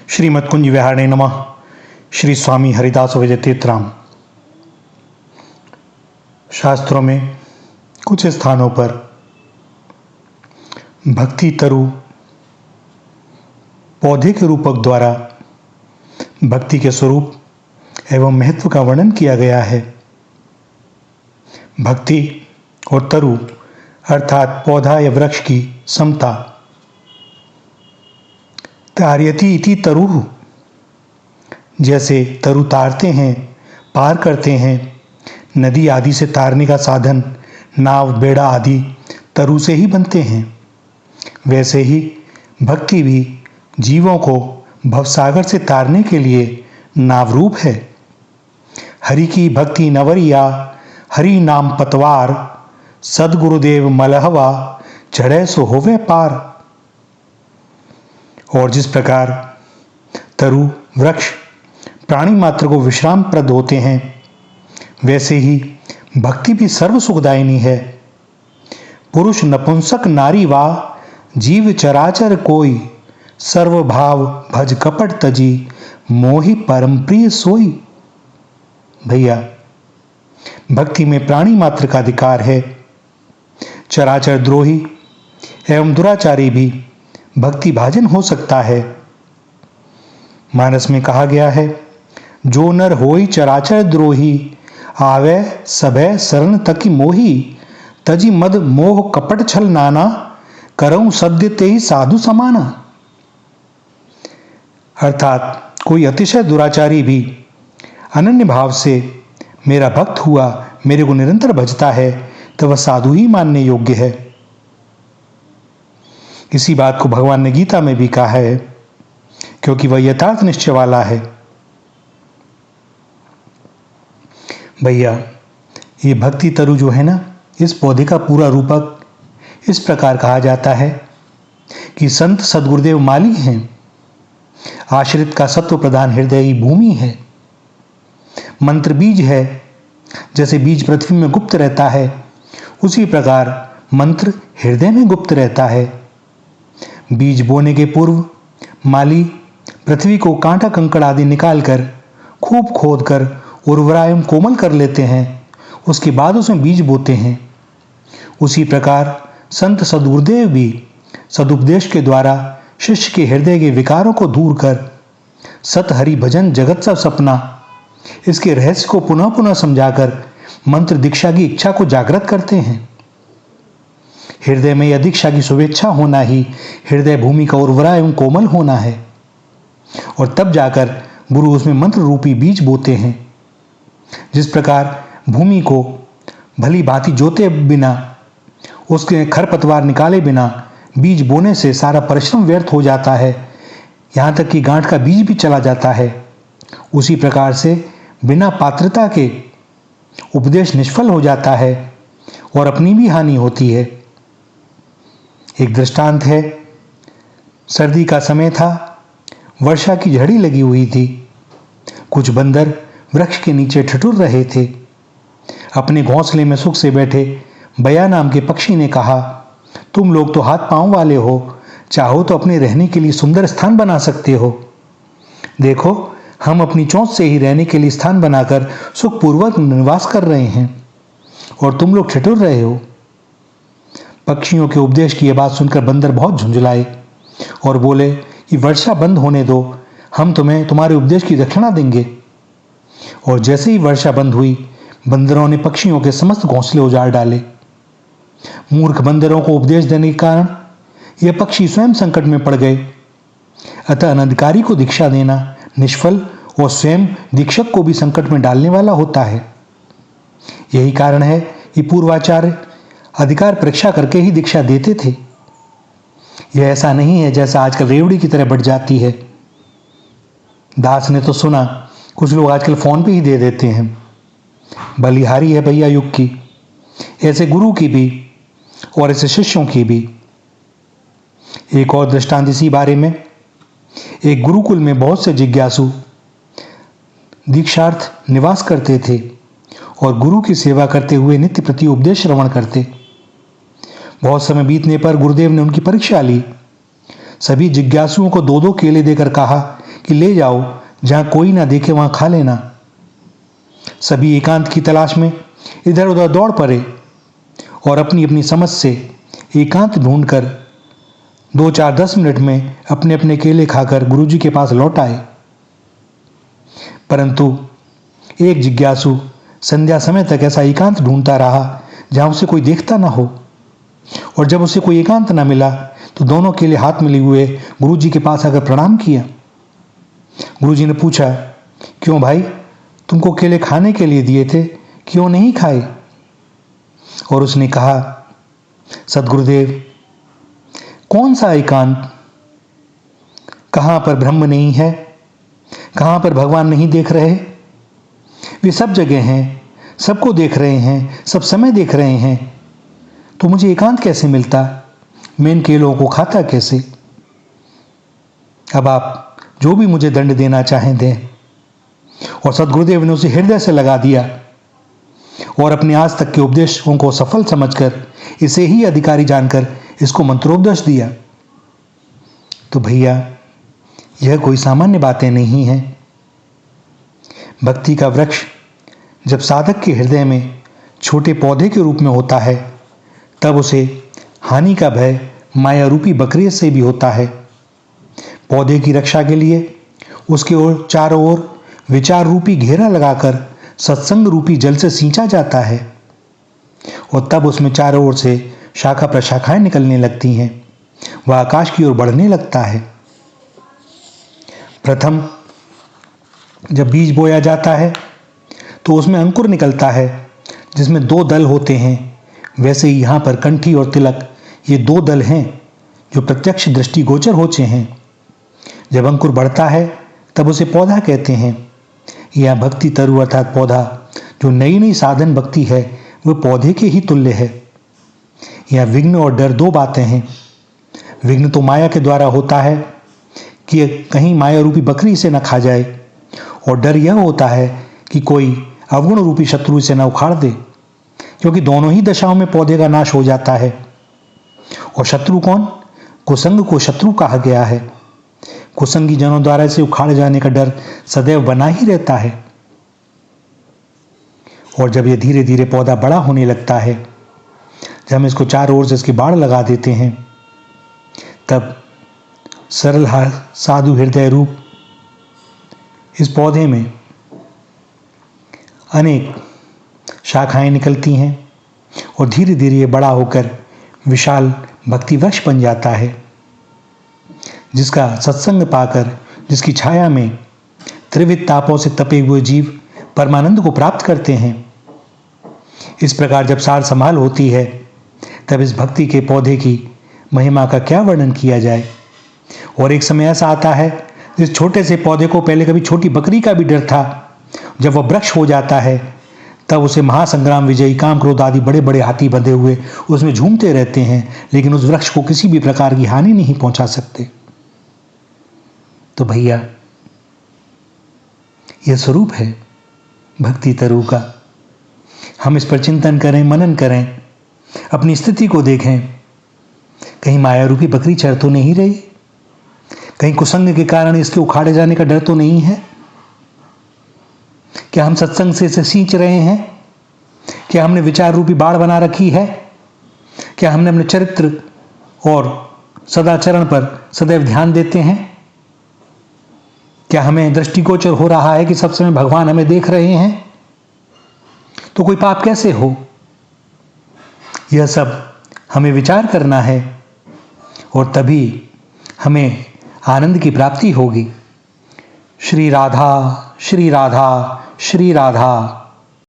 श्रीमद्कुंज विहारिणे नमः। श्री स्वामी हरिदास विजय तीर्थराम। शास्त्रों में कुछ स्थानों पर भक्ति तरु पौधे के रूपक द्वारा भक्ति के स्वरूप एवं महत्व का वर्णन किया गया है। भक्ति और तरु अर्थात पौधा या वृक्ष की समता। तार्यति इति तरुः, जैसे तरु तारते हैं, पार करते हैं। नदी आदि से तारने का साधन नाव बेड़ा आदि तरु से ही बनते हैं। वैसे ही भक्ति भी जीवों को भवसागर से तारने के लिए नाव रूप है। हरि की भक्ति नवरिया, हरि नाम पतवार, सदगुरुदेव मलहवा, चढ़े सो होवे पार। और जिस प्रकार तरु वृक्ष प्राणी मात्र को विश्राम प्रद होते हैं, वैसे ही भक्ति भी सर्व सुखदायिनी है। पुरुष नपुंसक नारी वा, जीव चराचर कोई, सर्वभाव भज कपट तजी, मोहि परम प्रिय सोई। भैया, भक्ति में प्राणी मात्र का अधिकार है। चराचर द्रोही एवं दुराचारी भी भक्ति भाजन हो सकता है। मानस में कहा गया है, जो नर होई चराचर द्रोही, आवे सबे शरण तकी मोही, तजी मद मोह कपट छल नाना, करऊं सद्य ते ही साधु समाना। अर्थात कोई अतिशय दुराचारी भी अनन्य भाव से मेरा भक्त हुआ, मेरे को निरंतर भजता है, तो वह साधु ही मानने योग्य है। इसी बात को भगवान ने गीता में भी कहा है, क्योंकि वह यथार्थ निश्चय वाला है। भैया, ये भक्ति तरु जो है ना, इस पौधे का पूरा रूपक इस प्रकार कहा जाता है कि संत सदगुरुदेव माली हैं। आश्रित का सत्व प्रधान हृदय ही भूमि है। मंत्र बीज है। जैसे बीज पृथ्वी में गुप्त रहता है, उसी प्रकार मंत्र हृदय में गुप्त रहता है। बीज बोने के पूर्व माली पृथ्वी को कांटा कंकड़ आदि निकालकर खूब खोदकर उर्वरा एवं कोमल कर लेते हैं। उसके बाद उसमें बीज बोते हैं। उसी प्रकार संत सदगुरुदेव भी सदुपदेश के द्वारा शिष्य के हृदय के विकारों को दूर कर सत हरि भजन जगत सब सपना, इसके रहस्य को पुनः पुनः समझाकर मंत्र दीक्षा की इच्छा को जागृत करते हैं। हृदय में यह दीक्षा की शुभेच्छा होना ही हृदय भूमि का उर्वरा एवं कोमल होना है, और तब जाकर गुरु उसमें मंत्र रूपी बीज बोते हैं। जिस प्रकार भूमि को भली भांति जोते बिना, उसके खरपतवार निकाले बिना बीज बोने से सारा परिश्रम व्यर्थ हो जाता है, यहाँ तक कि गांठ का बीज भी चला जाता है। उसी प्रकार से बिना पात्रता के उपदेश निष्फल हो जाता है और अपनी भी हानि होती है। एक दृष्टांत है। सर्दी का समय था, वर्षा की झड़ी लगी हुई थी। कुछ बंदर वृक्ष के नीचे ठिठुर रहे थे। अपने घोंसले में सुख से बैठे बया नाम के पक्षी ने कहा, तुम लोग तो हाथ पांव वाले हो, चाहो तो अपने रहने के लिए सुंदर स्थान बना सकते हो। देखो, हम अपनी चोंच से ही रहने के लिए स्थान बनाकर सुखपूर्वक निवास कर रहे हैं, और तुम लोग ठिठुर रहे हो। पक्षियों के उपदेश की यह बात सुनकर बंदर बहुत झुंझलाए और बोले कि वर्षा बंद होने दो, हम तुम्हें तुम्हारे उपदेश की दक्षिणा देंगे। और जैसे ही वर्षा बंद हुई, बंदरों ने पक्षियों के समस्त घोंसले उजाड़ डाले। मूर्ख बंदरों को उपदेश देने के कारण यह पक्षी स्वयं संकट में पड़ गए। अतः अनधिकारी को दीक्षा देना निष्फल और स्वयं दीक्षक को भी संकट में डालने वाला होता है। यही कारण है कि पूर्वाचार्य अधिकार परीक्षा करके ही दीक्षा देते थे। यह ऐसा नहीं है जैसा आजकल रेवड़ी की तरह बढ़ जाती है। दास ने तो सुना, कुछ लोग आजकल फोन पे ही दे देते हैं। बलिहारी है भैया युग की, ऐसे गुरु की भी और ऐसे शिष्यों की भी। एक और दृष्टांत इसी बारे में। एक गुरुकुल में बहुत से जिज्ञासु दीक्षार्थ निवास करते थे और गुरु की सेवा करते हुए नित्य प्रति उपदेश श्रवण करते। बहुत समय बीतने पर गुरुदेव ने उनकी परीक्षा ली। सभी जिज्ञासुओं को दो दो केले देकर कहा कि ले जाओ, जहां कोई ना देखे वहां खा लेना। सभी एकांत की तलाश में इधर उधर दौड़ पड़े और अपनी अपनी समझ से एकांत ढूंढकर 2-4-10 मिनट में अपने अपने केले खाकर गुरुजी के पास लौट आए। परंतु एक जिज्ञासु संध्या समय तक ऐसा एकांत ढूंढता रहा जहां उसे कोई देखता ना हो, और जब उसे कोई एकांत ना मिला तो दोनों केले हाथ में लिए हुए गुरुजी के पास आकर प्रणाम किया। गुरुजी ने पूछा, क्यों भाई, तुमको केले खाने के लिए दिए थे, क्यों नहीं खाए? और उसने कहा, सद्गुरुदेव, कौन सा एकांत? कहां पर ब्रह्म नहीं है, कहां पर भगवान नहीं देख रहे? वे सब जगह हैं, सबको देख रहे हैं, सब समय देख रहे हैं, तो मुझे एकांत कैसे मिलता? मैं इन केलों को खाता कैसे? अब आप जो भी मुझे दंड देना चाहें दें। और सद्गुरुदेव ने उसे हृदय से लगा दिया और अपने आज तक के उपदेशों को सफल समझकर, इसे ही अधिकारी जानकर इसको मंत्रोपदेश दिया। तो भैया, यह कोई सामान्य बातें नहीं हैं। भक्ति का वृक्ष जब साधक के हृदय में छोटे पौधे के रूप में होता है, तब उसे हानि का भय माया रूपी बकरियत से भी होता है। पौधे की रक्षा के लिए उसके चारों ओर विचार रूपी घेरा लगाकर सत्संग रूपी जल से सींचा जाता है, और तब उसमें चारों ओर से शाखा प्रशाखाएं निकलने लगती हैं, वह आकाश की ओर बढ़ने लगता है। प्रथम जब बीज बोया जाता है तो उसमें अंकुर निकलता है, जिसमें 2 दल होते हैं। वैसे ही यहाँ पर कंठी और तिलक, ये 2 दल हैं जो प्रत्यक्ष दृष्टिगोचर होते हैं। जब अंकुर बढ़ता है तब उसे पौधा कहते हैं। यह भक्ति तरु अर्थात पौधा जो नई नई साधन भक्ति है, वह पौधे के ही तुल्य है। यह विघ्न और डर 2 बातें हैं। विघ्न तो माया के द्वारा होता है कि कहीं माया रूपी बकरी इसे न खा जाए, और डर यह होता है कि कोई अवगुण रूपी शत्रु इसे न उखाड़ दे, क्योंकि दोनों ही दशाओं में पौधे का नाश हो जाता है। और शत्रु कौन? कुसंग को शत्रु कहा गया है। कुसंगी जनों द्वारा इसे उखाड़ जाने का डर सदैव बना ही रहता है। और जब यह धीरे धीरे पौधा बड़ा होने लगता है, जब हम इसको चारों ओर से इसकी बाड़ लगा देते हैं, तब सरल साधु हृदय रूप इस पौधे में अनेक शाखाएं निकलती हैं और धीरे धीरे ये बड़ा होकर विशाल भक्ति वृक्ष बन जाता है, जिसका सत्संग पाकर, जिसकी छाया में त्रिविध तापों से तपे हुए जीव परमानंद को प्राप्त करते हैं। इस प्रकार जब सार संभाल होती है, तब इस भक्ति के पौधे की महिमा का क्या वर्णन किया जाए। और एक समय ऐसा आता है, जिस छोटे से पौधे को पहले कभी छोटी बकरी का भी डर था, जब वह वृक्ष हो जाता है, तब उसे महासंग्राम विजयी काम क्रोध आदि बड़े बड़े हाथी बंधे हुए उसमें झूमते रहते हैं, लेकिन उस वृक्ष को किसी भी प्रकार की हानि नहीं पहुंचा सकते। तो भैया, यह स्वरूप है भक्ति तरु का। हम इस पर चिंतन करें, मनन करें, अपनी स्थिति को देखें। कहीं माया रूपी बकरी चर तो नहीं रही? कहीं कुसंग के कारण इसके उखाड़े जाने का डर तो नहीं है? क्या हम सत्संग से इसे सींच रहे हैं? क्या हमने विचार रूपी बाड़ बना रखी है? क्या हमने अपने चरित्र और सदाचरण पर सदैव ध्यान देते हैं? क्या हमें दृष्टिगोचर हो रहा है कि सब समय भगवान हमें देख रहे हैं? तो कोई पाप कैसे हो? यह सब हमें विचार करना है, और तभी हमें आनंद की प्राप्ति होगी। श्री राधा, श्री राधा, श्री राधा।